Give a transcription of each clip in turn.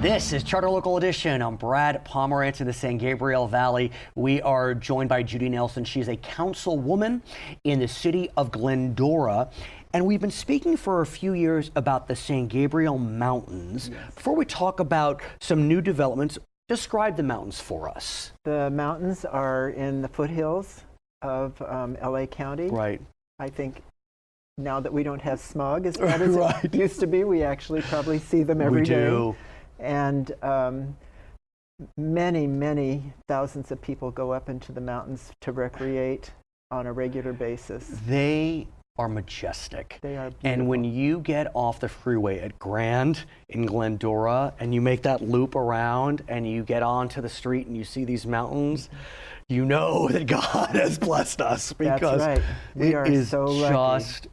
This is Charter Local Edition. I'm Brad Pomerance in the San Gabriel Valley. We are joined by Judy Nelson. She's a councilwoman in the city of Glendora. And we've been speaking for a few years about the San Gabriel Mountains. Yes. Before we talk about some new developments, describe the mountains for us. The mountains are in the foothills of LA County. Right. I think now that we don't have smog as bad as it used to be, we actually probably see them every day. We do. And many, many thousands of people go up into the mountains to recreate on a regular basis. They are majestic. They are beautiful. And when you get off the freeway at Grand in Glendora and you make that loop around and you get onto the street and you see these mountains, you know that God has blessed us, because that's right. We are so lucky. Just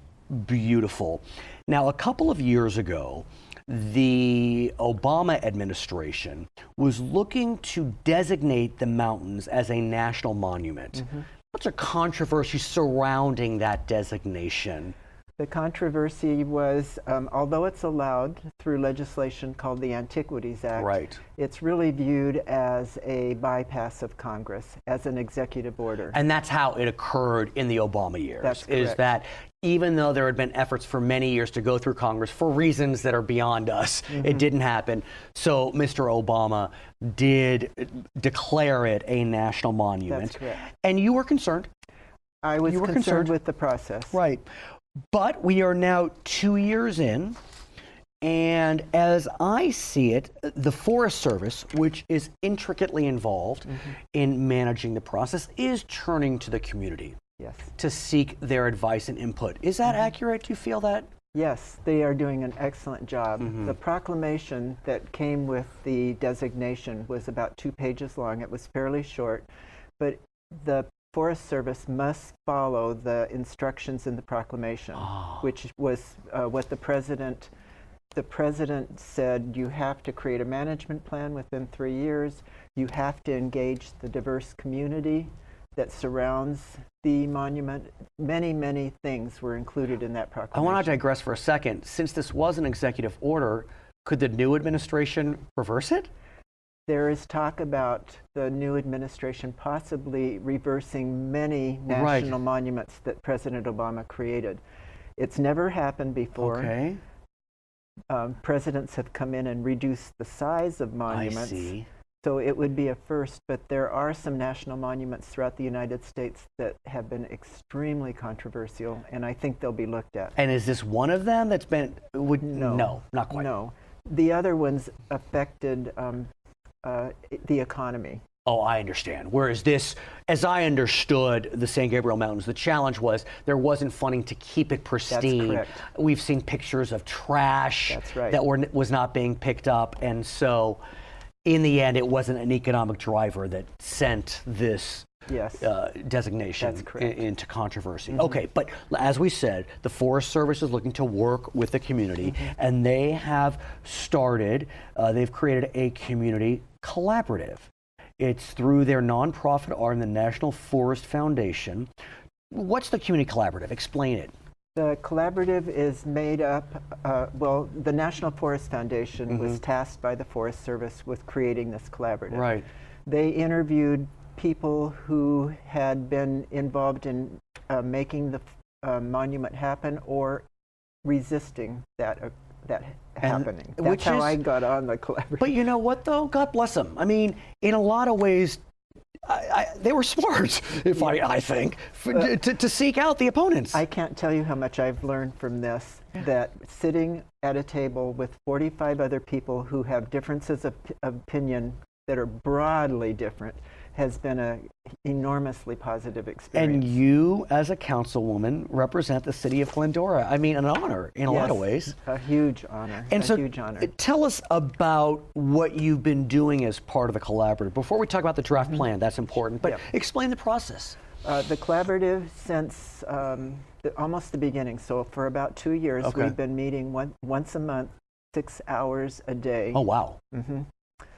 beautiful. Now, a couple of years ago, the Obama administration was looking to designate the mountains as a national monument. Mm-hmm. What's a controversy surrounding that designation? The controversy was, although it's allowed through legislation called the Antiquities Act, right, it's really viewed as a bypass of Congress, as an executive order. And that's how it occurred in the Obama years. That's correct. Is that even though there had been efforts for many years to go through Congress for reasons that are beyond us, it didn't happen. So Mr. Obama did declare it a national monument. That's correct. And you were concerned. I was concerned with the process. Right. But we are now 2 years in, and as I see it, the Forest Service, which is intricately involved in managing the process, is turning to the community. Yes. To seek their advice and input. Is that accurate? Do you feel that? Yes, they are doing an excellent job. The proclamation that came with the designation was about 2 pages long. It was fairly short, but the Forest Service must follow the instructions in the proclamation, which was what the president said. You have to create a management plan within 3 years. You have to engage the diverse community that surrounds the monument. Many, many things were included in that proclamation. I want to digress for a second. Since this was an executive order, could the new administration reverse it? There is talk about the new administration possibly reversing many national monuments that President Obama created. It's never happened before. Okay. Presidents have come in and reduced the size of monuments. I see. So it would be a first, but there are some national monuments throughout the United States that have been extremely controversial, and I think they'll be looked at. And is this one of them that's been, no, not quite. No. The other ones affected the economy. Oh, I understand. Whereas this, as I understood the San Gabriel Mountains, the challenge was there wasn't funding to keep it pristine. That's correct. We've seen pictures of trash that was not being picked up, and so in the end, it wasn't an economic driver that sent this designation into controversy. Okay, but as we said, the Forest Service is looking to work with the community, and they have started, they've created a community collaborative. It's through their nonprofit arm, the National Forest Foundation. What's the community collaborative? Explain it. The collaborative is made up, well, the National Forest Foundation was tasked by the Forest Service with creating this collaborative. Right. They interviewed people who had been involved in making the monument happen or resisting that happening. That's how I got on the collaborative. But you know what, though? God bless them. I mean, in a lot of ways, they were smart, I think, to seek out the opponents. I can't tell you how much I've learned from this, that sitting at a table with 45 other people who have differences of opinion that are broadly different has been an enormously positive experience. And you, as a councilwoman, represent the city of Glendora. I mean, an honor in a lot of ways. A huge honor. And so, huge honor. Tell us about what you've been doing as part of the collaborative. Before we talk about the draft plan, that's important, but explain the process. The collaborative, since almost the beginning, so for about 2 years, we've been meeting once a month, 6 hours a day. Oh, wow.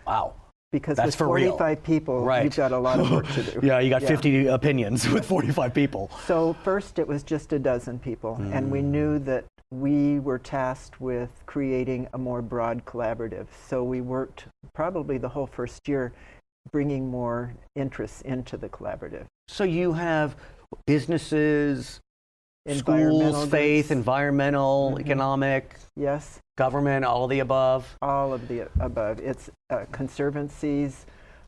Wow. Because with 45 people, you've got a lot of work to do. Yeah, you got 50 opinions with 45 people. So first it was just a dozen people, and we knew that we were tasked with creating a more broad collaborative. So we worked probably the whole first year bringing more interests into the collaborative. So you have businesses, Environmental schools, faith, groups. Environmental, economic, Yes, government, all of the above? all of the above. It's conservancies,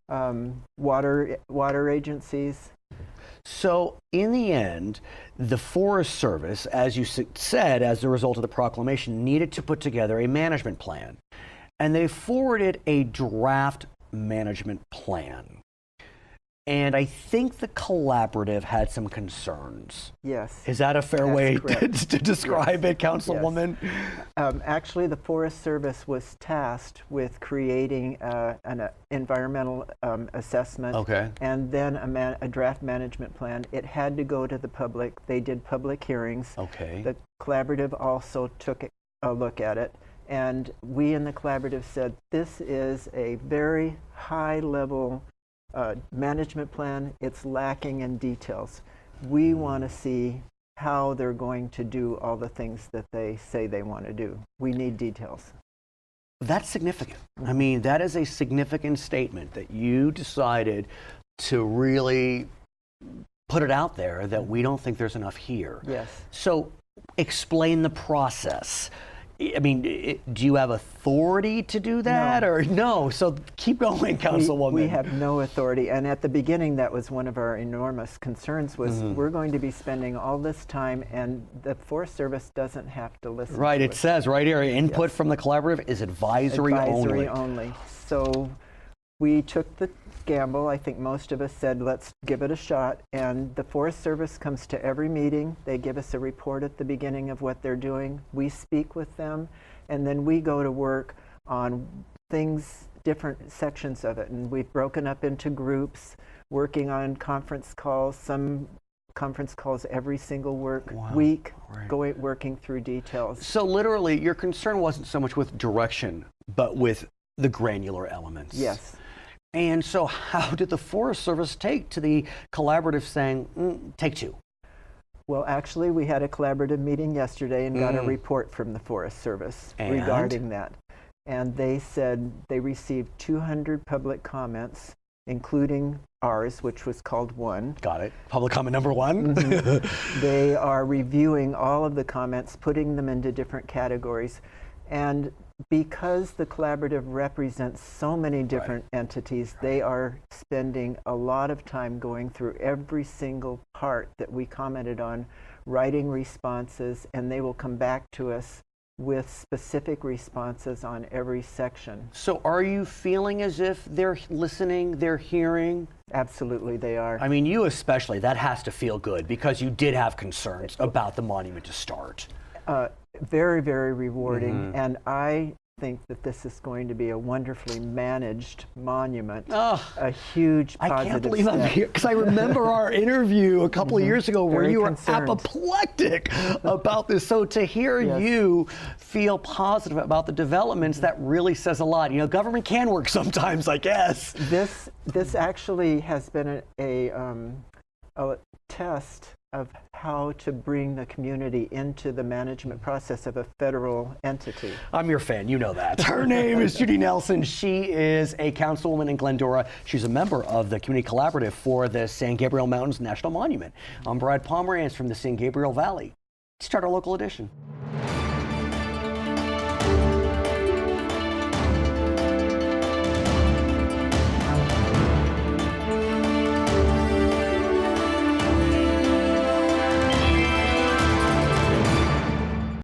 water agencies. So in the end, the Forest Service, as you said, as a result of the proclamation, needed to put together a management plan. And they forwarded a draft management plan. And I think the collaborative had some concerns. Yes. Is that a fair way to describe it, Councilwoman? Yes. Actually, the Forest Service was tasked with creating an environmental assessment, and then a draft management plan. It had to go to the public. They did public hearings. The collaborative also took a look at it. And we in the collaborative said, this is a very high-level management plan. It's lacking in details. We want to see how they're going to do all the things that they say they want to do. We need details. That's significant. I mean, that is a significant statement that you decided to really put it out there that we don't think there's enough here. Yes. So explain the process. I mean, do you have authority to do that, or no? So keep going, Councilwoman. We have no authority, and at the beginning, that was one of our enormous concerns. Was we're going to be spending all this time, and the Forest Service doesn't have to listen. Right. To It says right here, input from the collaborative is advisory only. Advisory only. So we took the gamble. I think most of us said, let's give it a shot. And the Forest Service comes to every meeting. They give us a report at the beginning of what they're doing. We speak with them, and then we go to work on things, different sections of it. And we've broken up into groups, working on conference calls, some conference calls every single week, working through details. So literally, your concern wasn't so much with direction, but with the granular elements. Yes. And so how did the Forest Service take to the collaborative saying, take two? Well, actually, we had a collaborative meeting yesterday and got a report from the Forest Service regarding that. And they said they received 200 public comments, including ours, which was called 1. Got it. Public comment number 1. They are reviewing all of the comments, putting them into different categories. And because the collaborative represents so many different entities, they are spending a lot of time going through every single part that we commented on, writing responses, and they will come back to us with specific responses on every section. So are you feeling as if they're listening, they're hearing? Absolutely, they are. I mean, you especially, that has to feel good because you did have concerns about the monument to start. Very, very rewarding, and I think that this is going to be a wonderfully managed monument, a huge positive I can't believe step. I'm here, because I remember our interview a couple of years ago where Very you were concerned. apoplectic about this. So to hear you feel positive about the developments, that really says a lot. You know, government can work sometimes, I guess. This actually has been a test of how to bring the community into the management process of a federal entity. I'm your fan, you know that. Her name is Judy Nelson. She is a councilwoman in Glendora. She's a member of the Community Collaborative for the San Gabriel Mountains National Monument. I'm Brad Pomerance from the San Gabriel Valley. Start our local edition.